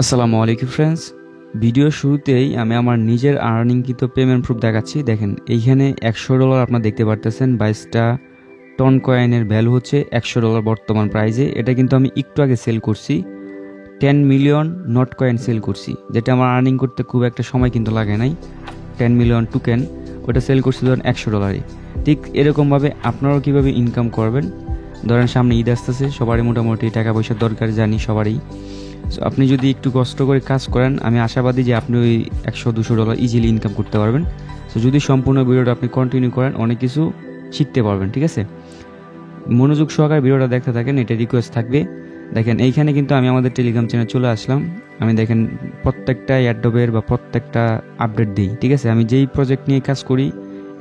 আসসালামু আলাইকুম ফ্রেন্ডস। ভিডিওর শুরুতেই আমি আমার নিজের আর্নিংকৃত পেমেন্ট প্রুফ দেখাচ্ছি। দেখেন এইখানে $100 আপনারা দেখতে পারতেছেন। 22টা টন কয়েনের ভ্যালু হচ্ছে $100 বর্তমান প্রাইজে। এটা কিন্তু আমি একটু আগে সেল করছি, 10 মিলিয়ন নট কয়েন সেল করছি, যেটা আমার আর্নিং করতে খুব একটা সময় কিন্তু লাগে নাই। 10 মিলিয়ন টোকেন ওটা সেল করছি ধরেন $100। ঠিক এরকমভাবে আপনারাও কীভাবে ইনকাম করবেন, ধরেন সামনে ঈদ আসতেছে, সবারই মোটামুটি টাকা পয়সার দরকার, জানি সবারই। সো আপনি যদি একটু কষ্ট করে কাজ করেন, আমি আশাবাদী যে আপনি ওই $100-200 ইজিলি ইনকাম করতে পারবেন। সো যদি সম্পূর্ণ ভিডিওটা আপনি কন্টিনিউ করেন, অনেক কিছু শিখতে পারবেন। ঠিক আছে, মনোযোগ সহকারে ভিডিওটা দেখতে থাকেন, এটা রিকোয়েস্ট থাকবে। দেখেন এইখানে কিন্তু আমি আমাদের টেলিগ্রাম চ্যানেলে চলে আসলাম। আমি দেখেন প্রত্যেকটা অ্যাডোবের বা প্রত্যেকটা আপডেট দিই। ঠিক আছে, আমি যেই প্রজেক্ট নিয়ে কাজ করি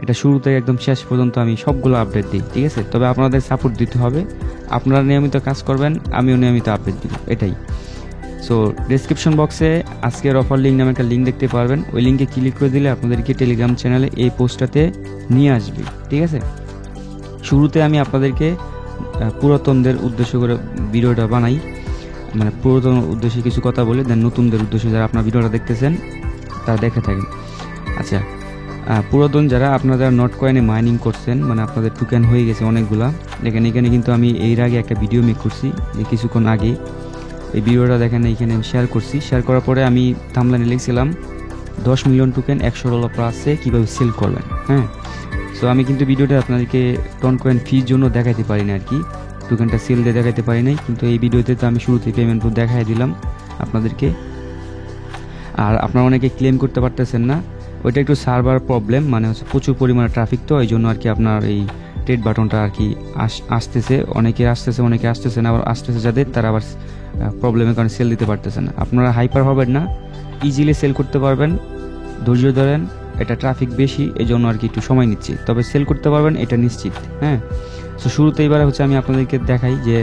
এটা শুরু থেকে একদম শেষ পর্যন্ত আমি সবগুলো আপডেট দিই। ঠিক আছে, তবে আপনাদের সাপোর্ট দিতে হবে, আপনারা নিয়মিত কাজ করবেন, আমিও নিয়মিত আপডেট দিব, এটাই। সো ডেসক্রিপশন বক্সে আজকের অফার লিঙ্ক নামে একটা লিঙ্ক দেখতে পারবেন। ওই লিঙ্কে ক্লিক করে দিলে আপনাদেরকে টেলিগ্রাম চ্যানেলে এই পোস্টটাতে নিয়ে আসবে। ঠিক আছে, শুরুতে আমি আপনাদেরকে পুরাতনদের উদ্দেশ্য করে ভিডিওটা বানাই, মানে পুরাতন উদ্দেশ্যে কিছু কথা বলে দেন নতুনদের উদ্দেশ্যে যারা আপনার ভিডিওটা দেখতেছেন তারা দেখে থাকেন। আচ্ছা, পুরাতন যারা আপনারা নট কয়েনে মাইনিং করছেন, মানে আপনাদের টোকেন হয়ে গেছে অনেকগুলা, দেখেন এখানে কিন্তু আমি এর আগে একটা ভিডিও মেক করছি যে কিছুক্ষণ আগে। এই ভিডিওটা দেখেন এইখানে আমি শেয়ার করছি। শেয়ার করার পরে আমি থাম্বনেইলে লিখছিলাম 10 মিলিয়ন টোকেন $100 প্লাসে কীভাবে সেল করবেন। হ্যাঁ, সো আমি কিন্তু ভিডিওটা আপনাদেরকে টন কয়েন ফির জন্য দেখাইতে পারি না আর কি, টোকেনটা সেল দিয়ে দেখাইতে পারি নাই, কিন্তু এই ভিডিওতে তো আমি শুরুতে পেমেন্ট প্রুফ দেখাই দিলাম আপনাদেরকে। আর আপনারা অনেকে ক্লেম করতে পারতেছেন না, ওইটা একটু সার্ভার প্রবলেম, মানে হচ্ছে প্রচুর পরিমাণে ট্রাফিক, তো এই জন্য আর কি আপনার এই ট্রেড বাটনটা আর কি আসতেছে, অনেকে আসতেছে না, আবার আসতেছে যাদের তারা আবার প্রবলেমের কারণে সেল দিতে পারতেছেন না। আপনারা হাইপার হবেন না, ইজিলি সেল করতে পারবেন, ধৈর্য ধরেন। এটা ট্রাফিক বেশি, এই জন্য আর কি একটু সময় নিচ্ছি, তবে সেল করতে পারবেন এটা নিশ্চিত। হ্যাঁ, সো শুরুতে এবার হচ্ছে আমি আপনাদেরকে দেখাই যে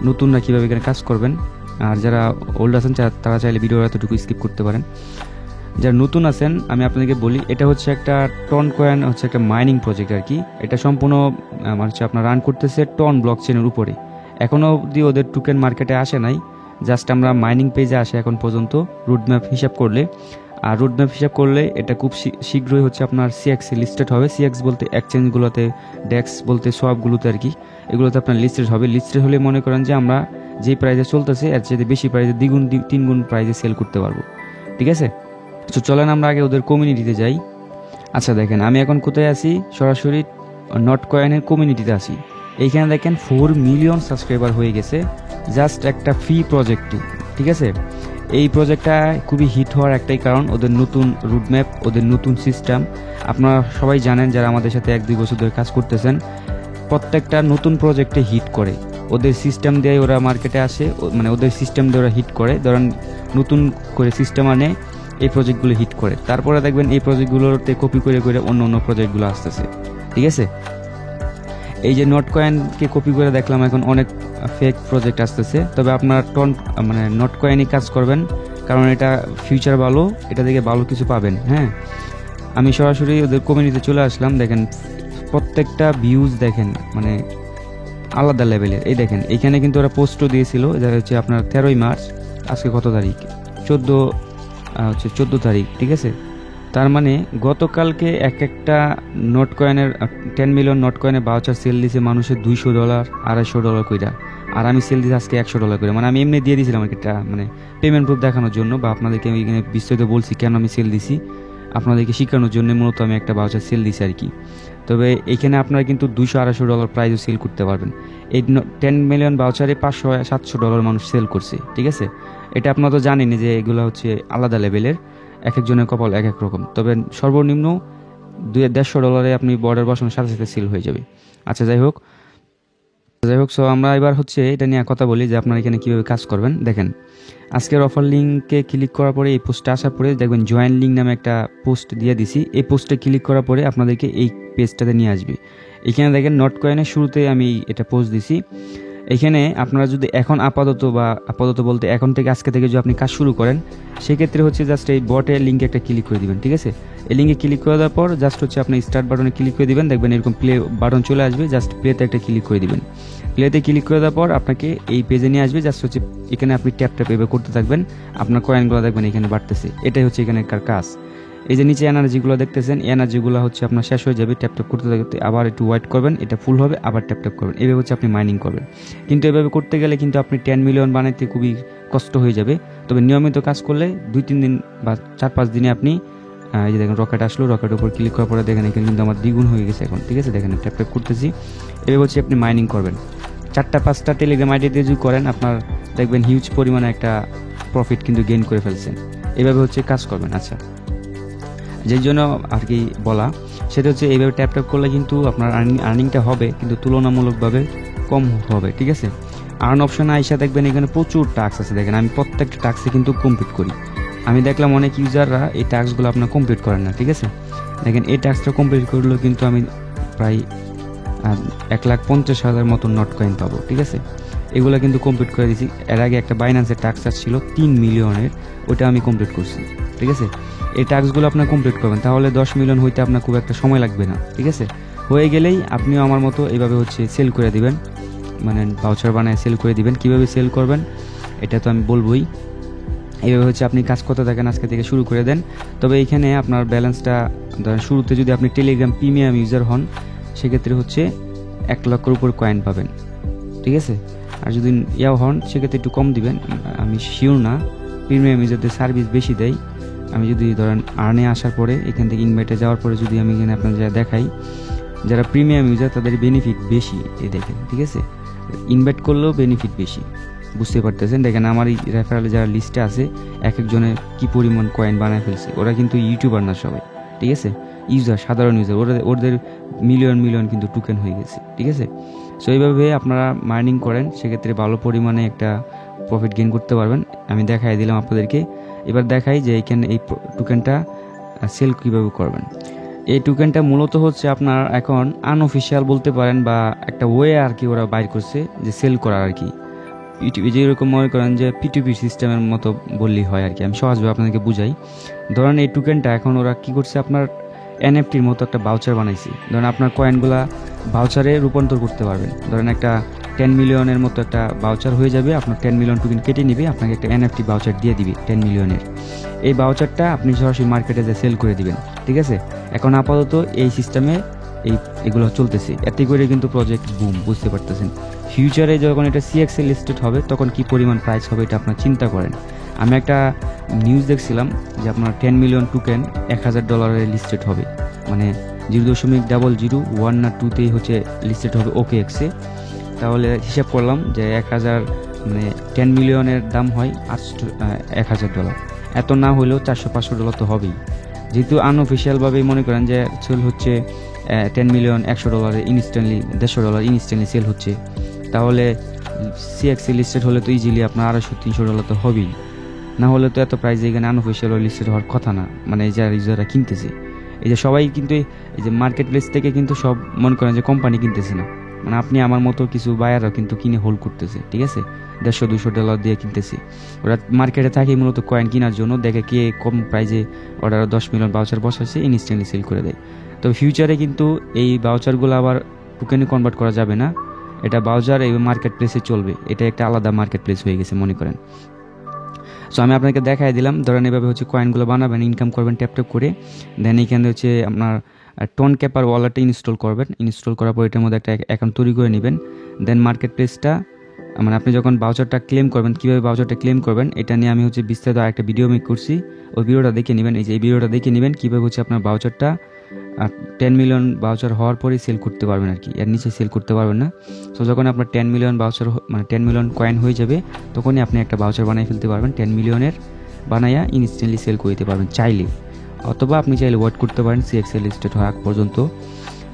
নতুনরা কীভাবে এখানে কাজ করবেন। আর যারা ওল্ড আছেন তারা চাইলে ভিডিওটা এতটুকু স্কিপ করতে পারেন। যারা নতুন আছেন আমি আপনাদেরকে বলি, এটা হচ্ছে একটা টন কয়েন হচ্ছে একটা মাইনিং প্রজেক্ট আর কি। এটা সম্পূর্ণ হচ্ছে আপনার রান করতেছে টন ব্লক চেনের উপরে। এখনও অবধি ওদের টোকেন মার্কেটে আসে নাই, জাস্ট আমরা মাইনিং পেজে আসে এখন পর্যন্ত রুটম্যাপ হিসাব করলে। আর রুটম্যাপ হিসাব করলে এটা খুব শীঘ্রই হচ্ছে আপনার সিএক্সে লিস্টেড হবে। সিএক্স বলতে এক্সচেঞ্জগুলোতে, ডেক্স বলতে সবগুলোতে আর কি, এগুলোতে আপনার লিস্টেড হবে। লিস্টেড হলে মনে করেন যে আমরা যেই প্রাইজে চলতেছে এর চেয়ে বেশি প্রাইজে, দ্বিগুণ 3 গুণ প্রাইজে সেল করতে পারবো। ঠিক আছে, তো চলেন আমরা আগে ওদের কমিউনিটিতে যাই। আচ্ছা দেখেন আমি এখন কোথায় আছি, সরাসরি নট কয়েনের কমিউনিটিতে আছি। এইখানে দেখেন 4 মিলিয়ন সাবস্ক্রাইবার হয়ে গেছে জাস্ট একটা ফ্রি প্রজেক্টে। ঠিক আছে, এই প্রজেক্টটা খুবই হিট হওয়ার একটাই কারণ ওদের নতুন রুটম্যাপ, ওদের নতুন সিস্টেম। আপনারা সবাই জানেন যারা আমাদের সাথে 1-2 বছর ধরে কাজ করতেছেন, প্রত্যেকটা নতুন প্রজেক্টে হিট করে ওদের সিস্টেম দিয়ে ওরা মার্কেটে আসে, মানে ওদের সিস্টেম দিয়ে ওরা হিট করে। ধরেন নতুন করে সিস্টেম আনে, এই প্রজেক্টগুলো হিট করে, তারপরে দেখবেন এই প্রজেক্টগুলোতে কপি করে করে অন্য প্রজেক্টগুলো আসতেছে। ঠিক আছে, এই যে নট কয়েনকে কপি করে দেখলাম এখন অনেক ফেক প্রজেক্ট আসতেছে, তবে আপনার মানে নট কয়েনই কাজ করবেন, কারণ এটা ফিউচার ভালো, এটা থেকে ভালো কিছু পাবেন। হ্যাঁ, আমি সরাসরি ওদের কমিউনিটিতে চলে আসলাম। দেখেন প্রত্যেকটা ভিউজ দেখেন মানে আলাদা লেভেলের। এই দেখেন এখানে কিন্তু ওরা পোস্টও দিয়েছিল, এটা হচ্ছে আপনার 13ই মার্চ, আজকে কত তারিখ, 14 তারিখ। ঠিক আছে, তার মানে গতকালকে একটা নোট কয়েনের 10 মিলিয়ন নোট কয়েনের ভাউচার সেল দিয়েছে মানুষের $200, $250 কইরা, আর আমি সেল দিয়েছি আজকে $100 করে। মানে আমি এমনি দিয়ে দিয়েছিলাম একটা মানে পেমেন্ট প্রুফ দেখানোর জন্য, বা আপনাদেরকে আমি এখানে বিস্তারিত বলছি কেন আমি সেল দিছি, আপনাদেরকে শেখানোর জন্য মূলত আমি একটা ভাউচার সেল দিছি আর কি। তবে এখানে আপনারা কিন্তু $200-250 প্রাইসও সেল করতে পারবেন। এই 10 মিলিয়ন ভাউচারে $500-700 মানুষ সেল করছে। ঠিক আছে, এটা আপনারা তো জানেনই যে এগুলো হচ্ছে আলাদা লেভেলের, এক একজনের কপাল এক এক রকম। তবে সর্বনিম্ন $200-150 আপনি বর্ডার বসানোর সাথে সাথে সেল হয়ে যাবে। আচ্ছা যাই হোক, সো আমরা এবার হচ্ছে এটা নিয়ে কথা বলি যে আপনারা এখানে কীভাবে কাজ করবেন। দেখেন আজকের অফার লিঙ্কে ক্লিক করার পরে, এই পোস্টে আসার পরে দেখবেন জয়েন লিঙ্ক নামে একটা পোস্ট দিয়ে দিছি। এই পোস্টে ক্লিক করার পরে আপনাদেরকে এই পেজটাতে নিয়ে আসবে। এখানে দেখেন নট কয়েনের শুরুতে আমি এটা পোস্ট দিছি, এখানে আপনারা যদি এখন আপাতত বলতে এখন থেকে আজকে থেকে যদি আপনি কাজ শুরু করেন, সেক্ষেত্রে হচ্ছে জাস্ট এই বটের লিঙ্কে একটা ক্লিক করে দিবেন, ঠিক আছে। এই লিঙ্কে ক্লিক করে দেওয়ার পর জাস্ট হচ্ছে আপনি স্টার্ট বাটনে ক্লিক করে দিবেন, দেখবেন এরকম প্লে বাটন চলে আসবে, জাস্ট প্লেতে একটা ক্লিক করে দিবেন। প্লেতে ক্লিক করে দেওয়ার পর আপনাকে এই পেজে নিয়ে আসবে, জাস্ট হচ্ছে এখানে আপনি ট্যাপ এভাবে করতে থাকবেন, আপনার কয়েনগুলো দেখবেন এখানে বাড়তেছে। এটাই হচ্ছে এখানকার কাজ। এই যে নিচে এনার্জিগুলো দেখতেছেন, এনার্জিগুলো হচ্ছে আপনার শেষ হয়ে যাবে, ট্যাপ করতে থাকতে আবার একটু ওয়েট করবেন, এটা ফুল হবে, আবার ট্যাপ করবেন, এভাবে হচ্ছে আপনি মাইনিং করবেন। কিন্তু এভাবে করতে গেলে কিন্তু আপনি 10 মিলিয়ন বানাইতে খুবই কষ্ট হয়ে যাবে। তবে নিয়মিত কাজ করলে 2-3 দিন বা 4-5 দিনে আপনি এই যে দেখেন রকেট আসলো, রকেটের উপর ক্লিক করার পরে দেখেন এখানে কিন্তু আমার দ্বিগুণ হয়ে গেছে এখন, ঠিক আছে। দেখেন ট্যাপ করতেছি, এভাবে হচ্ছে আপনি মাইনিং করবেন। 4টা-5টা টেলিগ্রাম আইডিতে যদি করেন, আপনার দেখবেন হিউজ পরিমাণে একটা প্রফিট কিন্তু গেইন করে ফেলছেন। এভাবে হচ্ছে কাজ করবেন। আচ্ছা, যেই জন্য আর কি বলা, সেটা হচ্ছে এইভাবে ট্যাপ করলে কিন্তু আপনার আর্নিংটা হবে, কিন্তু তুলনামূলকভাবে কম হবে, ঠিক আছে। আর্ন অপশনে আইসা দেখবেন এখানে প্রচুর টাস্ক আছে। দেখেন আমি প্রত্যেকটা টাস্কে কিন্তু কমপ্লিট করি। আমি দেখলাম অনেক ইউজাররা এই টাস্কগুলো আপনার কমপ্লিট করেন না, ঠিক আছে। দেখেন এই টাস্কটা কমপ্লিট করলেও কিন্তু আমি প্রায় 1,50,000 মতো নট কয়েন পাবো, ঠিক আছে। এগুলো কিন্তু কমপ্লিট করে দিয়েছি। এর আগে একটা বাইন্যান্সের টাস্ক ছিল 3 মিলিয়নের, ওইটা আমি কমপ্লিট করছি, ঠিক আছে। এই টাস্কগুলো আপনার কমপ্লিট করবেন, তাহলে 10 মিলিয়ন হইতে আপনার খুব একটা সময় লাগবে না, ঠিক আছে। হয়ে গেলেই আপনিও আমার মতো এইভাবে হচ্ছে সেল করে দিবেন, মানে ভাউচার বানায় সেল করে দিবেন। কীভাবে সেল করবেন এটা তো আমি বলবোই। এইভাবে হচ্ছে আপনি কাজ করতে থাকেন, আজকে থেকে শুরু করে দেন। তবে এইখানে আপনার ব্যালেন্সটা ধরেন শুরুতে যদি আপনি টেলিগ্রাম প্রিমিয়াম ইউজার হন, সেক্ষেত্রে হচ্ছে 1 লক্ষের উপর কয়েন পাবেন, ঠিক আছে। আর যদি ইয়াও হন, সেক্ষেত্রে একটু কম দিবেন, আমি শিওর না। প্রিমিয়াম ইউজারদের সার্ভিস বেশি দেয়। আমি যদি ধরেন আর্নে আসার পরে এখান থেকে ইনভাইটে যাওয়ার পরে যদি আমি এখানে আপনাদের যা দেখাই, যারা প্রিমিয়াম ইউজার তাদের বেনিফিট বেশি, এই দেখেন, ঠিক আছে। ইনভাইট করলেও বেনিফিট বেশি, বুঝতে পারতেছেন। দেখেন আমার এই রেফারেলে যারা লিস্টে আছে, এক একজনের কী পরিমাণ কয়েন বানায় ফেলছে। ওরা কিন্তু ইউটিউবার না সবাই, ঠিক আছে, ইউজার, সাধারণ ইউজার। ওদের মিলিয়ন কিন্তু টোকেন হয়ে গেছে, ঠিক আছে। সো এইভাবে আপনারা মাইনিং করেন, সেক্ষেত্রে ভালো পরিমাণে একটা প্রফিট গেইন করতে পারবেন। আমি দেখাই দিলাম আপনাদেরকে। এবার দেখাই যে এখানে এই টোকেনটা সেল কীভাবে করবেন। এই টোকেনটা মূলত হচ্ছে আপনার এখন আনঅফিসিয়াল বলতে পারেন, বা একটা ওয়ে আর কি ওরা বাইর করছে যে সেল করার আর কি। যেরকম মনে করেন যে পিটুপি সিস্টেমের মতো বললেই হয় আর কি। আমি সহজভাবে আপনাদেরকে বুঝাই। ধরেন এই টোকেনটা এখন ওরা কি করছে, আপনার এনএফটির মতো একটা ভাউচার বানাইছে। ধরেন আপনার কয়েনগুলা ভাউচারে রূপান্তর করতে পারবেন। ধরেন একটা 10 মিলিয়নের মতো একটা ভাউচার হয়ে যাবে, আপনার 10 মিলিয়ন টোকেন কেটে নিবে, আপনাকে একটা এনএফটি ভাউচার দিয়ে দিবে 10 মিলিয়নের। এই ভাউচারটা আপনি সরাসরি মার্কেটে যে সেল করে দিবেন, ঠিক আছে। এখন আপাতত এই সিস্টেমে এগুলো চলতেছে, এতে করে কিন্তু প্রজেক্ট বুম, বুঝতে পারতেছেন। ফিউচারে যখন এটা সিএক্সএ লিস্টেড হবে, তখন কি পরিমাণ প্রাইস হবে এটা আপনার চিন্তা করেন। আমি একটা নিউজ দেখছিলাম যে আপনার 10 মিলিয়ন টোকেন $1,000 লিস্টেড হবে, মানে 0.001 না 2তেই হচ্ছে লিস্টেড হবে OKX-এ। তাহলে হিসাব করলাম যে 1000 মানে 10 মিলিয়নের দাম হয় $1,000। এত না হলেও $400-500 তো হবেই। যেহেতু আনঅফিসিয়ালভাবেই মনে করেন যে সেল হচ্ছে 10 মিলিয়ন $100 ইনস্ট্যান্টলি, $150 ইনস্ট্যান্টলি সেল হচ্ছে। তাহলে সিএক্সএ লিস্টেড হলে তো ইজিলি আপনার $200-300 তো হবেই। না হলে তো এত প্রাইস এখানে আনঅফিসিয়াল লিস্টেড হওয়ার কথা না, মানে এই যারা ইউজাররা কিনতেছে। এই যে সবাই কিন্তু এই যে মার্কেট প্লেস থেকে কিন্তু সব মনে করেন যে কোম্পানি কিনতেছে না, মানে আপনি আমার মতো কিছু বায়ারও কিন্তু কিনে হোল্ড করতেছে, ঠিক আছে। $150-200 দিয়ে কিনতেছে। ওরা মার্কেটে থাকে মূলত কয়েন কেনার জন্য, দেখে কে কম প্রাইসে অর্ডার 10 মিলিয়ন ভাউচার বসাচ্ছে, ইনস্ট্যান্টলি সেল করে দেয়। তো ফিউচারে কিন্তু এই ভাউচারগুলো আবার টোকেনে কনভার্ট করা যাবে না, এটা ভাউচার এই মার্কেট প্লেসে চলবে। এটা একটা আলাদা মার্কেট প্লেস হয়ে গেছে মনে করেন। সো আমি আপনাকে দেখাই দিলাম। ধরেন এভাবে হচ্ছে কয়েনগুলো বানাবেন, ইনকাম করবেন ট্যাপ করে। দেন এখানে হচ্ছে আপনার টোন ক্যাপার ওয়ালেটে ইনস্টল করবেন। ইনস্টল করার পর এটার মধ্যে একটা অ্যাকাউন্ট তৈরি করে নেবেন। দেন মার্কেট প্লেসটা, মানে আপনি যখন ভাউচারটা ক্লেম করবেন, কীভাবে ভাউচারটা ক্লেম করবেন এটা নিয়ে আমি হচ্ছে বিস্তারিত আরেকটা ভিডিও মেক করছি, ওই ভিডিওটা দেখে নেবেন। এই যে এই ভিডিওটা দেখে নেবেন কীভাবে হচ্ছে আপনার ভাউচারটা 10 মিলিয়ন ভাউচার হওয়ার পরেই সেল করতে পারবেন আর কি, এর নিচে সেল করতে পারবেন না। সো যখন আপনার 10 মিলিয়ন ভাউচার মানে 10 মিলিয়ন কয়েন হয়ে যাবে, তখনই আপনি একটা ভাউচার বানিয়ে ফেলতে পারবেন 10 মিলিয়নের, বানাইয়া ইনস্ট্যান্টলি সেল করে দিতে পারবেন চাইলে। অথবা আপনি চাইলে ওয়েট করতে পারেন সিএক্সএ লিস্টেড হওয়া আগ পর্যন্ত।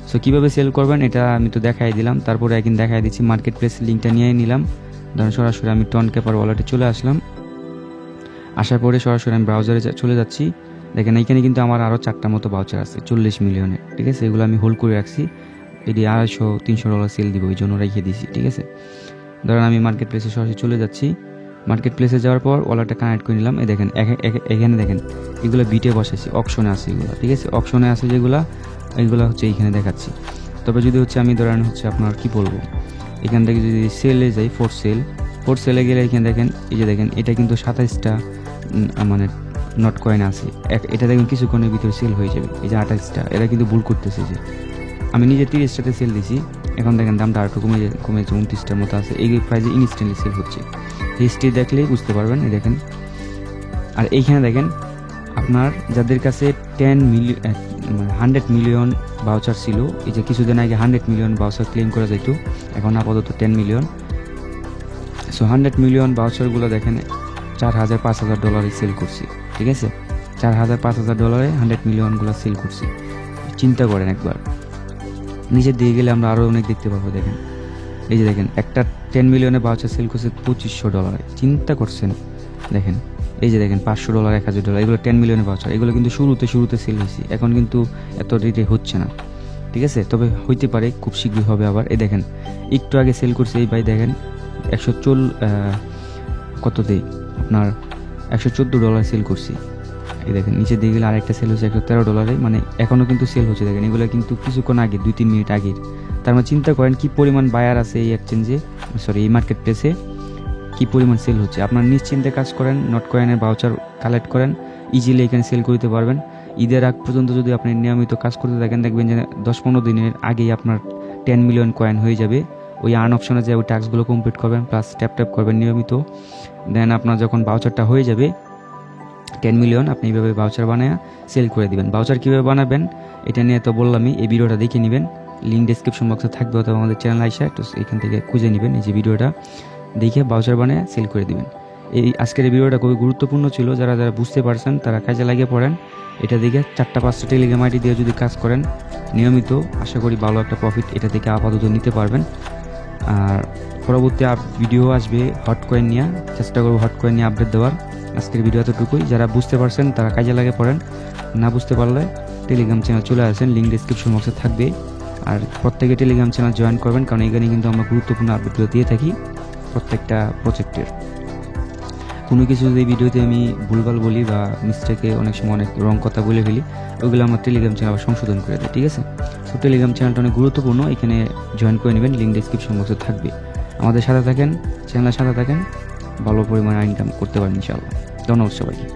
সো কীভাবে সেল করবেন এটা আমি তো দেখাই দিলাম। তারপরে একদিন দেখাই দিচ্ছি, মার্কেট প্লেস লিঙ্কটা নিয়ে নিলাম। ধরুন সরাসরি আমি টোন ক্যাপার ওয়ালেটে চলে আসলাম। আসার পরে সরাসরি আমি ব্রাউজারে চলে যাচ্ছি। দেখেন এইখানে কিন্তু আমার আরও 4টা মতো ভাউচার আছে 40 মিলিয়নের, ঠিক আছে। এগুলো আমি হোল্ড করে রাখছি, এটি $200-300 সেল দিব, ওই জন্য রেখে দিয়েছি, ঠিক আছে। ধরেন আমি মার্কেট প্লেসে সরাসরি চলে যাচ্ছি, মার্কেট প্লেসে যাওয়ার পর ওয়ালেটটা কানেক্ট করে নিলাম। এই দেখেন এখানে দেখেন এগুলো বিটে বসেছি, অপশনে আছে এগুলো, ঠিক আছে, অপশনে আছে যেগুলো এইগুলো হচ্ছে এইখানে দেখাচ্ছি। তবে যদি হচ্ছে আমি ধরেন হচ্ছে আপনার কি বলবো, এখান থেকে যদি সেলে যাই, ফোর সেলে গেলে এখানে দেখেন, এই যে দেখেন এটা কিন্তু 27টা মানে নট কয়েন আছে, এটা দেখুন কিছুক্ষণের ভিতরে সেল হয়ে যাবে। এই যে 28টা, এরা কিন্তু ভুল করতেছে যে আমি নিজে 30টাতে সেল দিছি, এখন দেখেন দামটা আরেকটু কমেছে 29টার মতো আছে। এই প্রাইজে ইনস্ট্যান্টলি সেল হচ্ছে, হিস্ট্রি দেখলেই বুঝতে পারবেন। এই দেখেন, আর এইখানে দেখেন আপনার যাদের কাছে 100 মিলিয়ন ভাউচার ছিল, এই যে কিছুদিন আগে 100 মিলিয়ন ভাউচার ক্লেম করা যেত, এখন আপাতত 10 মিলিয়ন। সো 100 মিলিয়ন ভাউচারগুলো দেখেন $4,000-5,000 সেল করছি, ঠিক আছে, $4,000-5,000 100 মিলিয়নগুলো সেল করছি। চিন্তা করেন একবার, নিচের দিকে গেলে আমরা আরও অনেক দেখতে পাবো। দেখেন এই যে দেখেন একটা 10 মিলিয়নের ভাউচার সেল করছে $2,500, চিন্তা করছেন। দেখেন এই যে দেখেন $500, $1,000, এগুলো 10 মিলিয়নের ভাউচার, এগুলো কিন্তু শুরুতে সেল হয়েছে, এখন কিন্তু এত রেটে হচ্ছে না, ঠিক আছে, তবে হইতে পারে খুব শীঘ্রই হবে আবার। এই দেখেন একটু আগে সেল করছে এই ভাই, দেখেন কততেই আপনার $114 সেল করছি। এই দেখেন নিচে দিয়ে গেলে আরেকটা সেল হচ্ছে $113, মানে এখনও কিন্তু সেল হচ্ছে। দেখেন এগুলো কিন্তু কিছুক্ষণ আগে, 2-3 মিনিট আগের। তার মানে চিন্তা করেন কি পরিমাণ বায়ার আছে এই এক্সচেঞ্জে, এই মার্কেট প্লেসে কি পরিমাণ সেল হচ্ছে। আপনার নিশ্চিন্তে কাজ করেন, নট কয়েনের ভাউচার কালেক্ট করেন, ইজিলি এখানে সেল করতে পারবেন। ঈদের আগ পর্যন্ত যদি আপনি নিয়মিত কাজ করতে থাকেন, দেখবেন যে 10-15 দিনের আগেই আপনার 10 মিলিয়ন কয়েন হয়ে যাবে। ওই আর্ন অপশনে যে ওই টাস্কগুলো কমপ্লিট করবেন, প্লাস ট্যাপ করবেন নিয়মিত, দেন আপনার যখন ভাউচারটা হয়ে যাবে 10 মিলিয়ন, আপনি এইভাবে ভাউচার বানায় সেল করে দিবেন। ভাউচার কীভাবে বানাবেন এটা নিয়ে তো বললামই, এই ভিডিওটা দেখে নেবেন, লিঙ্ক ডেসক্রিপশন বক্সে থাকবে, অথবা আমাদের চ্যানেল আইসা একটু এখান থেকে খুঁজে নেবেন, এই যে ভিডিওটা দেখে ভাউচার বানায় সেল করে দিবেন। আজকের এই ভিডিওটা খুবই গুরুত্বপূর্ণ ছিল, যারা বুঝতে পারছেন তারা কাজে লাগিয়ে পড়েন। এটা দেখে 4-5টা টেলিগ্রাম আইডি দিয়ে যদি কাজ করেন নিয়মিত, আশা করি ভালো একটা প্রফিট এটা থেকে আপাতত নিতে পারবেন। আর পরবর্তী ভিডিও আসবে হট কয়েন নিয়ে, চেষ্টা করবো হট কয়েন নিয়ে আপডেট দেওয়ার। আজকের ভিডিও এতটুকুই, যারা বুঝতে পারছেন তারা কাজে লাগিয়ে পড়েন, না বুঝতে পারলে টেলিগ্রাম চ্যানেল চলে আসেন, লিঙ্ক ডিসক্রিপশন বক্সে থাকবে। আর প্রত্যেকে টেলিগ্রাম চ্যানেল জয়েন করবেন, কারণ এখানে কিন্তু আমরা গুরুত্বপূর্ণ আপডেটগুলো দিয়ে থাকি প্রত্যেকটা প্রজেক্টের। কোনো কিছু যদি ভিডিওতে আমি ভুলভাল বলি বা মিস্টেকে অনেক সময় অনেক রং কথা বলে ফেলি, ওইগুলো আমার টেলিগ্রাম চ্যানেল আবার সংশোধন করে দেয়, ঠিক আছে। তো টেলিগ্রাম চ্যানেলটা অনেক গুরুত্বপূর্ণ, এখানে জয়েন করে নেবেন, লিঙ্ক ডিসক্রিপশন বক্সে থাকবে। আমাদের সাথে থাকেন, চ্যানেলের সাথে থাকেন, ভালো পরিমাণে ইনকাম করতে পারেন ইনশাআল্লাহ। ধন্যবাদ সবাইকে।